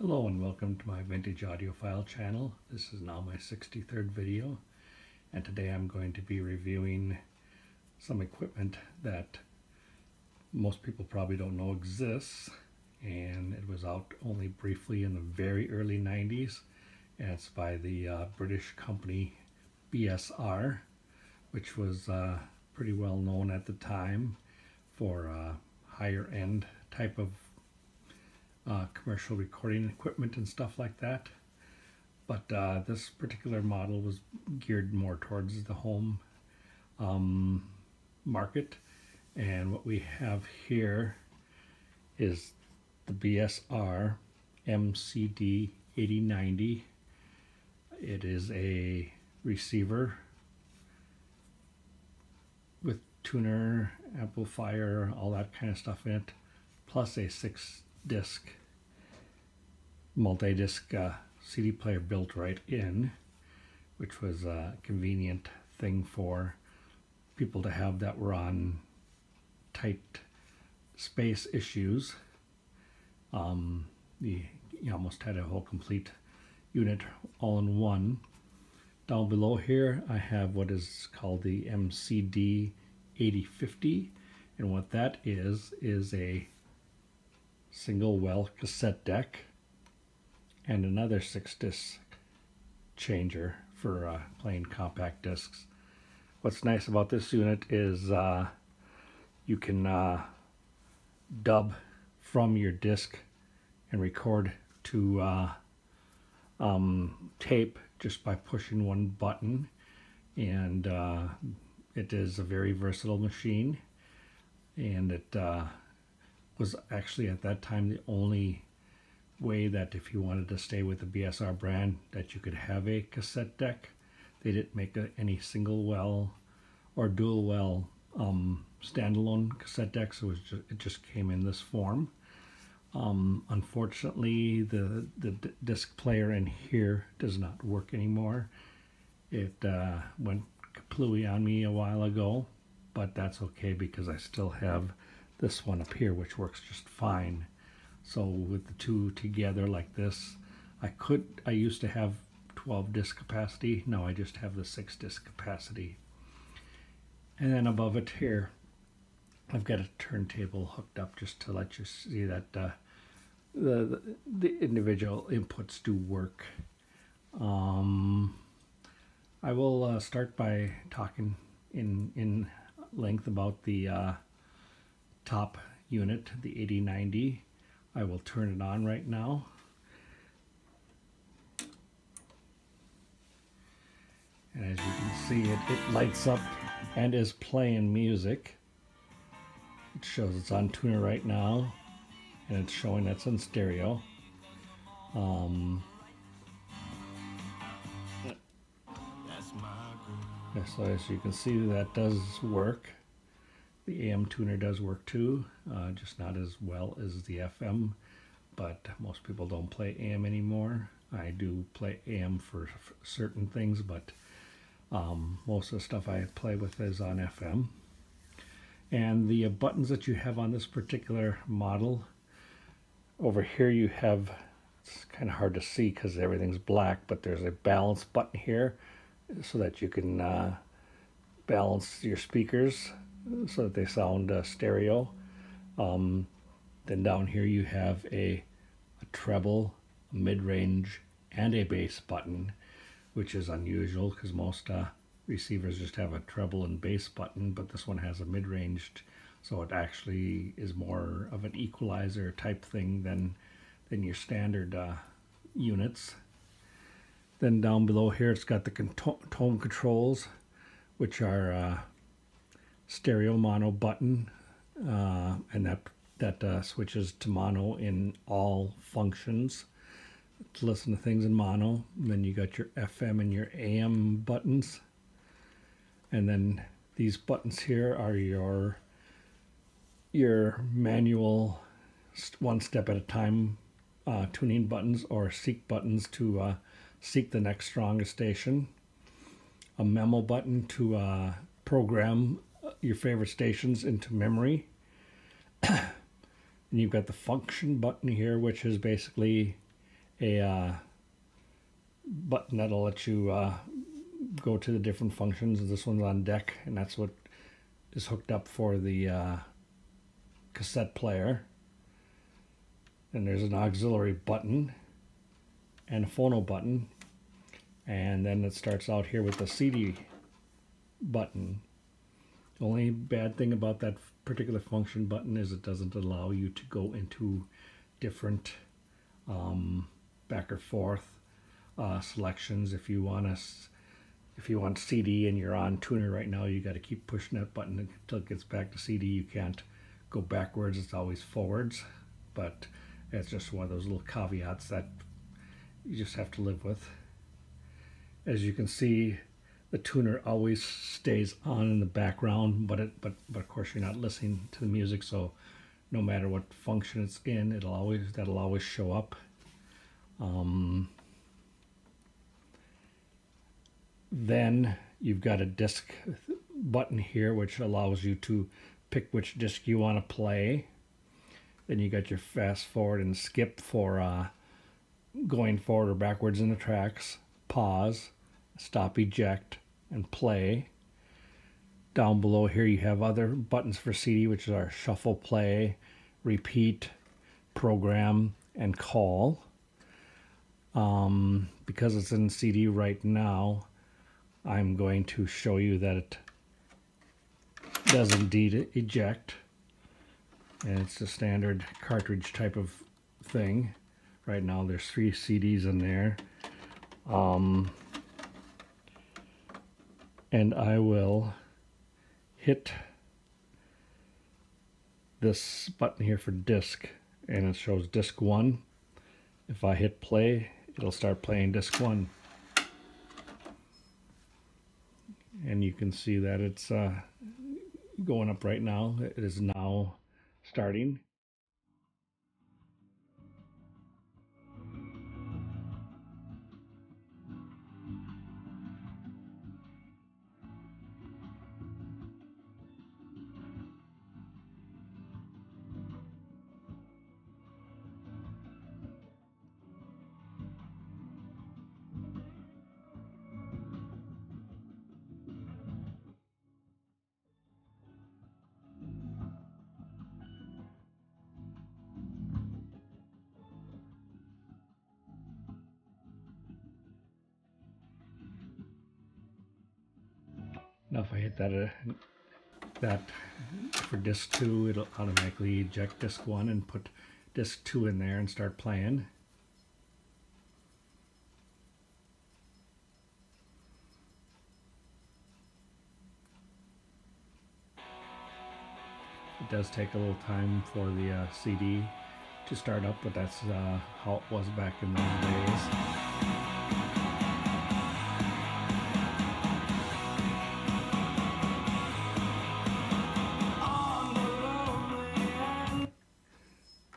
Hello and welcome to my vintage audiophile channel. This is now my 63rd video, and today I'm going to be reviewing some equipment that most people probably don't know exists, and it was out only briefly in the very early 90s, and it's by the British company BSR, which was pretty well known at the time for higher end type of commercial recording equipment and stuff like that. But this particular model was geared more towards the home market, and what we have here is the BSR MCD-8090. It is a receiver with tuner, amplifier, all that kind of stuff in it, plus a 6-disc multi-disc CD player built right in, which was a convenient thing for people to have that were on tight space issues. You almost had a whole complete unit all in one. Down below here I have what is called the MCD-8050, and what that is a single well cassette deck and another 6-disc changer for playing compact discs. What's nice about this unit is you can dub from your disc and record to tape just by pushing one button, and it is a very versatile machine, and it was actually at that time the only way that if you wanted to stay with the BSR brand that you could have a cassette deck. They didn't make any single well or dual well standalone cassette decks, so it just came in this form. Unfortunately, the disc player in here does not work anymore. It went kaplooey on me a while ago, but that's okay because I still have this one up here which works just fine. So with the two together like this, I used to have 12-disc capacity. Now I just have the 6-disc capacity. And then above it here, I've got a turntable hooked up just to let you see that the individual inputs do work. I will start by talking in length about the top unit, the 8090. I will turn it on right now. And as you can see, it lights up and is playing music. It shows it's on tuner right now, and it's showing that's in stereo. So as you can see, that does work. The AM tuner does work too, just not as well as the FM, but most people don't play AM anymore. I do play AM for certain things, but most of the stuff I play with is on FM. And the buttons that you have on this particular model, over here you have, it's kind of hard to see because everything's black, but there's a balance button here so that you can balance your speakers so that they sound stereo. Then down here you have a treble, a mid-range, and a bass button, which is unusual because most receivers just have a treble and bass button, but this one has a mid-range, so it actually is more of an equalizer type thing than your standard units. Then down below here it's got the tone controls, which are stereo mono button, and that switches to mono in all functions to listen to things in mono. And then you got your FM and your AM buttons, and then these buttons here are your manual one step at a time tuning buttons, or seek buttons to seek the next strongest station, a memo button to program your favorite stations into memory, and you've got the function button here, which is basically a button that'll let you go to the different functions. This one's on deck, and that's what is hooked up for the cassette player. And there's an auxiliary button and a phono button, and then it starts out here with the CD button. The only bad thing about that particular function button is it doesn't allow you to go into different back or forth selections. If you want CD and you're on tuner right now, you got to keep pushing that button until it gets back to CD. You can't go backwards, it's always forwards, but it's just one of those little caveats that you just have to live with. As you can see, the tuner always stays on in the background, but of course you're not listening to the music, so no matter what function it's in, that'll always show up. Then you've got a disc button here, which allows you to pick which disc you want to play. Then you got your fast forward and skip for going forward or backwards in the tracks, pause, stop, eject, and play. Down below here you have other buttons for CD, which are shuffle, play, repeat, program, and call. Because it's in CD right now, I'm going to show you that it does indeed eject, and it's a standard cartridge type of thing. Right now there's 3 CDs in there, and I will hit this button here for disc, and it shows disc 1. If I hit play, it'll start playing disc 1. And you can see that it's going up right now. It is now starting. Now if I hit that for disc 2, it'll automatically eject disc 1 and put disc 2 in there and start playing. It does take a little time for the CD to start up, but that's how it was back in those days.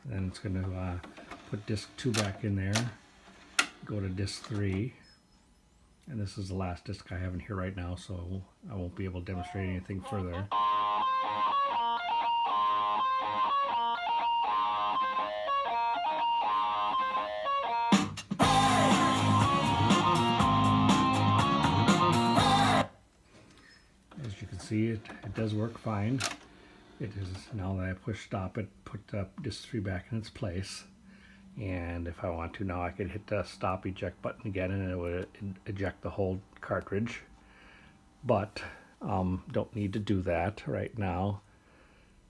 Then it's going to put disc 2 back in there, go to disc 3, and this is the last disc I have in here right now, so I won't be able to demonstrate anything further. As you can see, it does work fine. It is, now that I push stop, it put disc 3 back in its place. And if I want to now, I could hit the stop eject button again and it would eject the whole cartridge. But don't need to do that right now.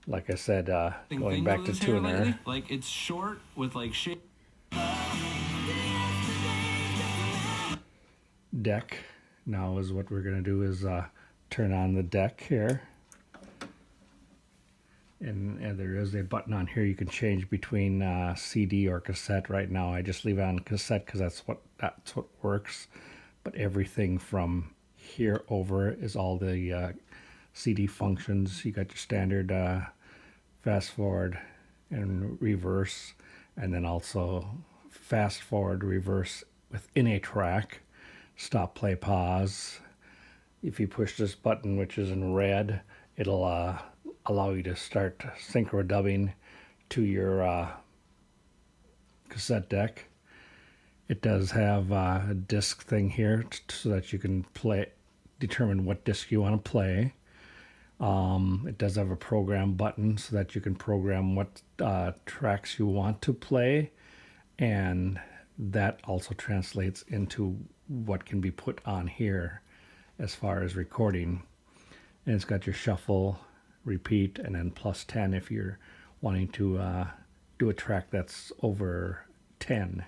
Like I said, going back to tuner. Like it's short with like shape. Deck now is what we're going to do is turn on the deck here. And there is a button on here you can change between CD or cassette. Right now I just leave it on cassette because that's what works. But everything from here over is all the CD functions. You got your standard fast forward and reverse, and then also fast forward, reverse within a track, stop, play, pause. If you push this button, which is in red, it'll allow you to start synchro dubbing to your cassette deck. It does have a disc thing here so that you can determine what disc you want to play. It does have a program button so that you can program what tracks you want to play, and that also translates into what can be put on here as far as recording. And it's got your shuffle, repeat, and then +10 if you're wanting to do a track that's over 10.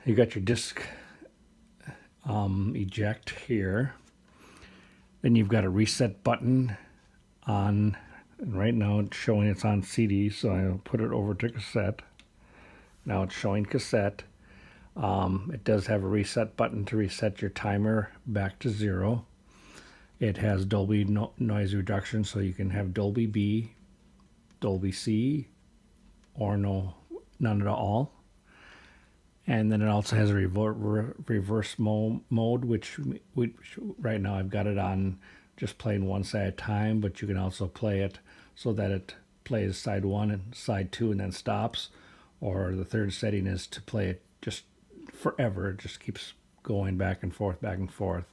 You got your disc eject here. Then you've got a reset button on, and right now it's showing it's on CD, so I'll put it over to cassette. Now it's showing cassette. It does have a reset button to reset your timer back to 0. It has Dolby noise reduction, so you can have Dolby B, Dolby C, or none at all. And then it also has a reverse mode, which right now I've got it on just playing one side at a time, but you can also play it so that it plays side 1 and side 2 and then stops. Or the third setting is to play it just forever. It just keeps going back and forth, back and forth.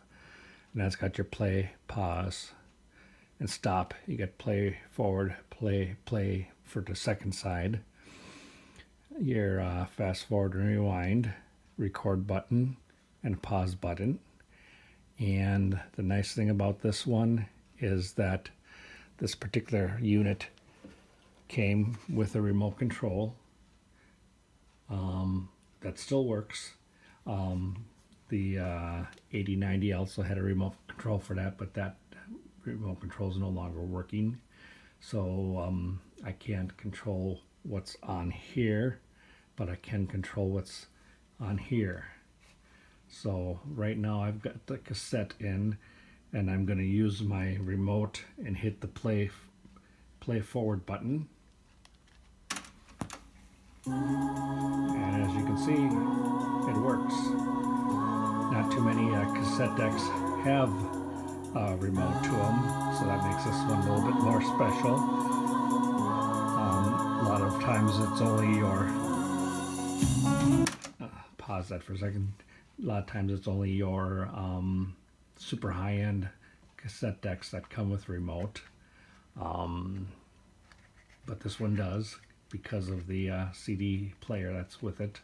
And that's got your play, pause, and stop. You got play forward, play for the second side. Your fast forward and rewind, record button, and pause button. And the nice thing about this one is that this particular unit came with a remote control that still works. The 8090 also had a remote control for that, but that remote control is no longer working. So I can't control what's on here, but I can control what's on here. So right now I've got the cassette in, and I'm going to use my remote and hit the play forward button. And as you can see, it works. Not too many cassette decks have a remote to them, so that makes this one a little bit more special. A lot of times it's only your pause that for a second. A lot of times it's only your super high-end cassette decks that come with remote, but this one does because of the CD player that's with it.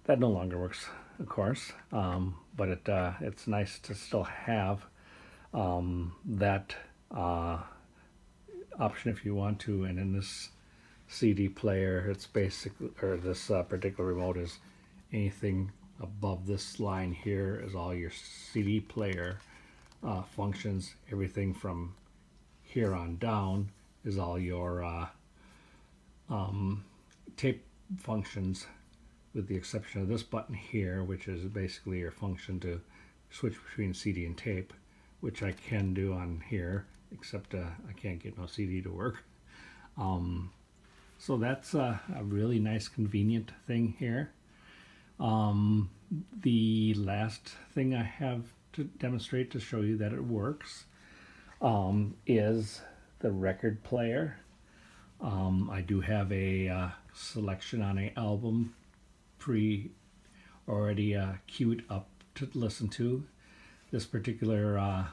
That no longer works, of course, but it's nice to still have that option if you want to. And in this CD player, it's basically, or this particular remote is anything above this line here is all your CD player functions. Everything from here on down is all your tape functions, with the exception of this button here, which is basically your function to switch between CD and tape, which I can do on here, except I can't get no CD to work. So that's a really nice convenient thing here. The last thing I have to demonstrate to show you that it works is the record player. I do have a selection on an album already queued up to listen to. This particular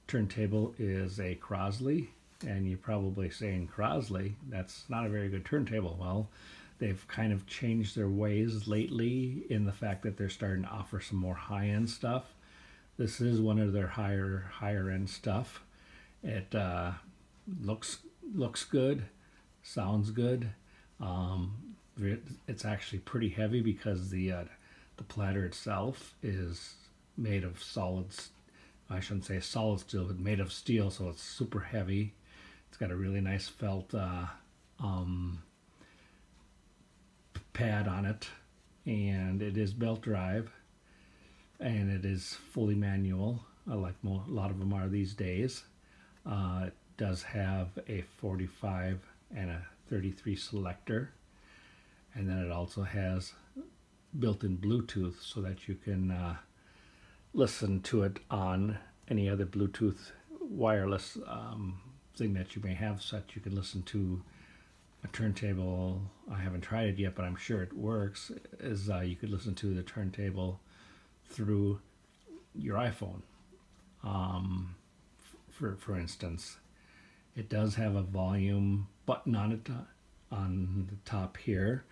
turntable is a Crosley, and you're probably saying, Crosley, that's not a very good turntable. Well, they've kind of changed their ways lately in the fact that they're starting to offer some more high-end stuff. This is one of their higher end stuff. It looks good, sounds good. It's actually pretty heavy because the platter itself is made of I shouldn't say solid steel, but made of steel, so it's super heavy. It's got a really nice felt pad on it, and it is belt drive, and it is fully manual, like a lot of them are these days. It does have a 45 and a 33 selector, and then it also has built-in Bluetooth so that you can listen to it on any other Bluetooth wireless thing that you may have, so that you can listen to a turntable, I haven't tried it yet, but I'm sure it works, is you could listen to the turntable through your iPhone. For instance, it does have a volume button on it on the top here,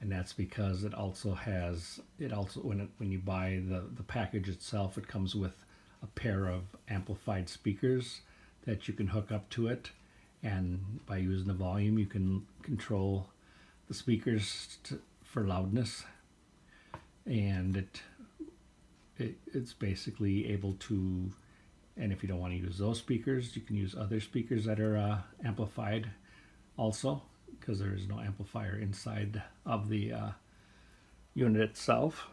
and that's because it also has when you buy the package itself, it comes with a pair of amplified speakers that you can hook up to it, and by using the volume you can control the speakers for loudness, and it's basically able to, and if you don't want to use those speakers, you can use other speakers that are amplified also, because there is no amplifier inside of the unit itself,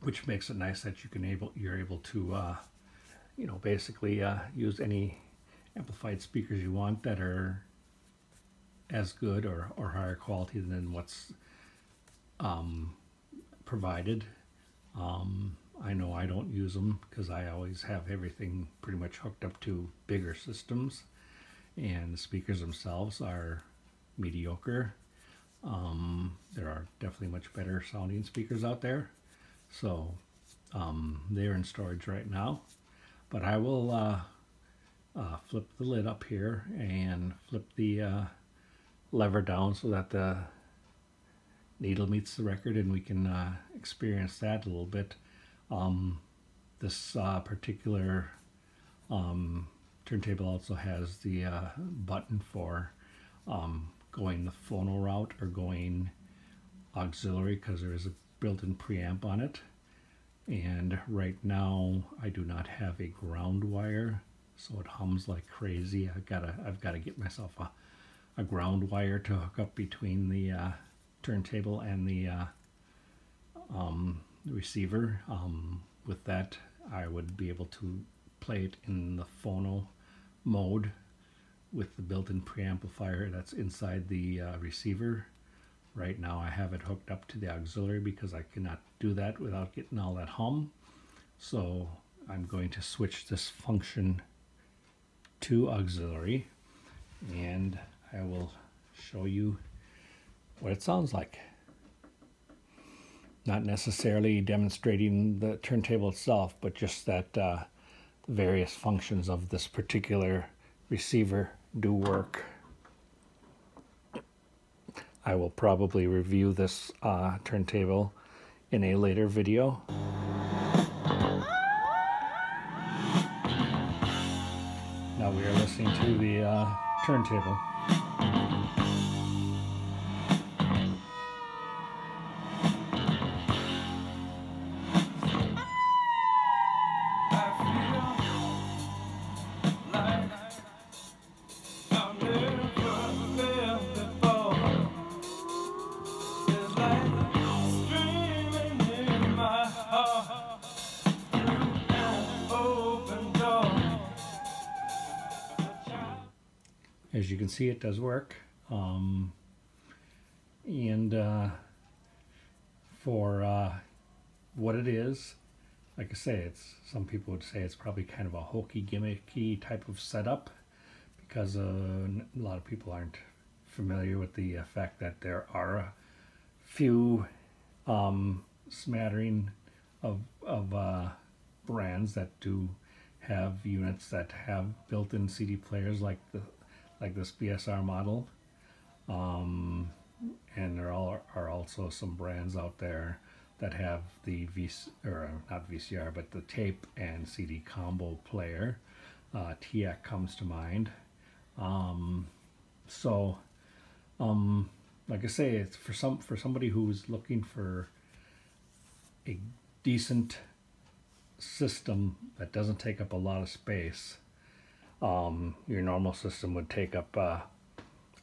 which makes it nice that you're able to you know, basically use any amplified speakers you want that are as good or higher quality than what's provided. I know I don't use them because I always have everything pretty much hooked up to bigger systems, and the speakers themselves are mediocre. There are definitely much better sounding speakers out there, so they're in storage right now. But I will flip the lid up here and flip the lever down so that the needle meets the record, and we can experience that a little bit. This particular turntable also has the button for going the phono route or going auxiliary, because there is a built-in preamp on it. And right now I do not have a ground wire, so it hums like crazy. I've got to get myself a ground wire to hook up between the turntable and the receiver. With that, I would be able to play it in the phono mode with the built-in preamplifier that's inside the receiver. Right now I have it hooked up to the auxiliary because I cannot do that without getting all that hum. So I'm going to switch this function to auxiliary, and I will show you what it sounds like. Not necessarily demonstrating the turntable itself, but just that the various functions of this particular receiver do work. I will probably review this turntable in a later video. Now we are listening to the turntable. As you can see, it does work, and for what it is, like I say, some people would say it's probably kind of a hokey, gimmicky type of setup, because a lot of people aren't familiar with the fact that there are a few smattering of brands that do have units that have built-in CD players like this BSR model, and there are also some brands out there that have the not VCR, but the tape and CD combo player. TIAC comes to mind. Like I say, it's for somebody who's looking for a decent system that doesn't take up a lot of space. Your normal system would take up a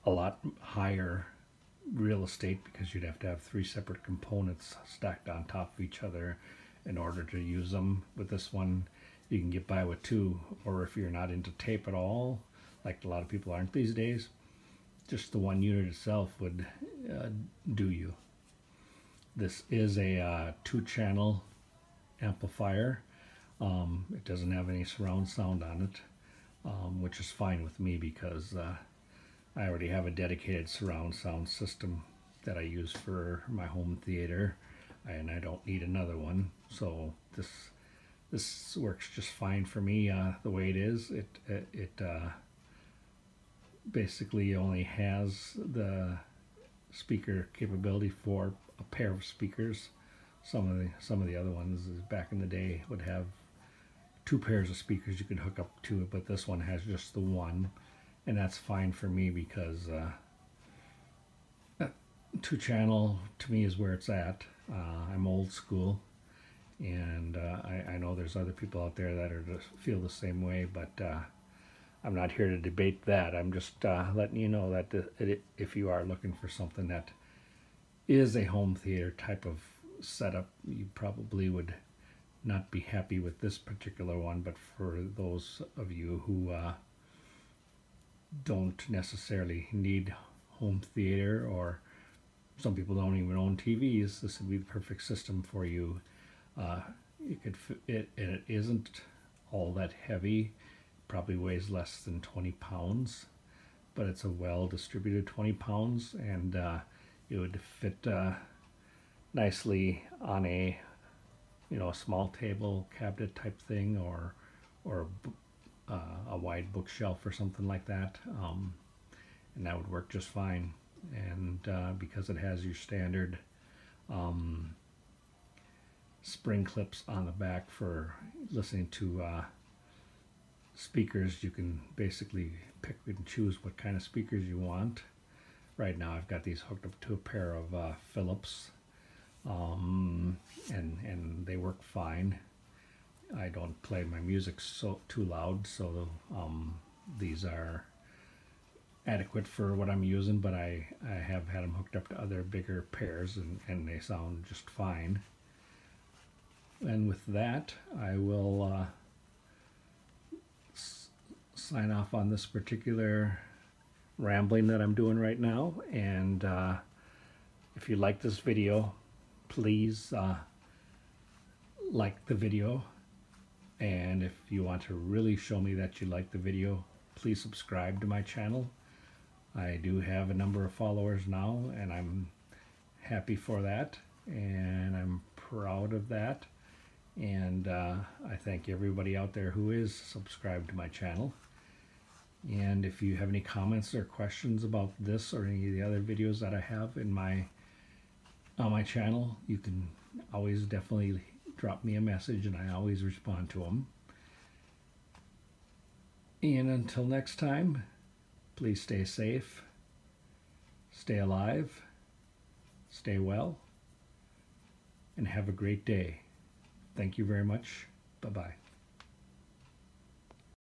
lot higher real estate, because you'd have to have 3 separate components stacked on top of each other in order to use them. With this one, you can get by with 2, or if you're not into tape at all, like a lot of people aren't these days, just the one unit itself would do you. This is a 2-channel amplifier. It doesn't have any surround sound on it, which is fine with me, because I already have a dedicated surround sound system that I use for my home theater, and I don't need another one. So this works just fine for me the way it is. It basically only has the speaker capability for a pair of speakers. Some of the other ones back in the day would have 2 pairs of speakers you could hook up to it, but this one has just the one, and that's fine for me because 2-channel to me is where it's at. I'm old school, and I know there's other people out there that feel the same way, but I'm not here to debate that. I'm just letting you know that if you are looking for something that is a home theater type of setup, you probably would not be happy with this particular one. But for those of you who don't necessarily need home theater, or some people don't even own TVs, this would be the perfect system for you. It isn't all that heavy. Probably weighs less than 20 pounds, but it's a well distributed 20 pounds, and it would fit nicely on a small table cabinet type thing, or a wide bookshelf or something like that, and that would work just fine. And because it has your standard spring clips on the back for listening to speakers, you can basically pick and choose what kind of speakers you want. Right now I've got these hooked up to a pair of Philips, and they work fine. I don't play my music too loud, so these are adequate for what I'm using, but I have had them hooked up to other bigger pairs, and they sound just fine. And with that, I will sign off on this particular rambling that I'm doing right now. And if you like this video, please like the video. And if you want to really show me that you like the video, please subscribe to my channel. I do have a number of followers now, and I'm happy for that, and I'm proud of that. And I thank everybody out there who is subscribed to my channel. And if you have any comments or questions about this or any of the other videos that I have on my channel, you can always definitely drop me a message, and I always respond to them. And until next time, please stay safe, stay alive, stay well, and have a great day. Thank you very much. Bye-bye.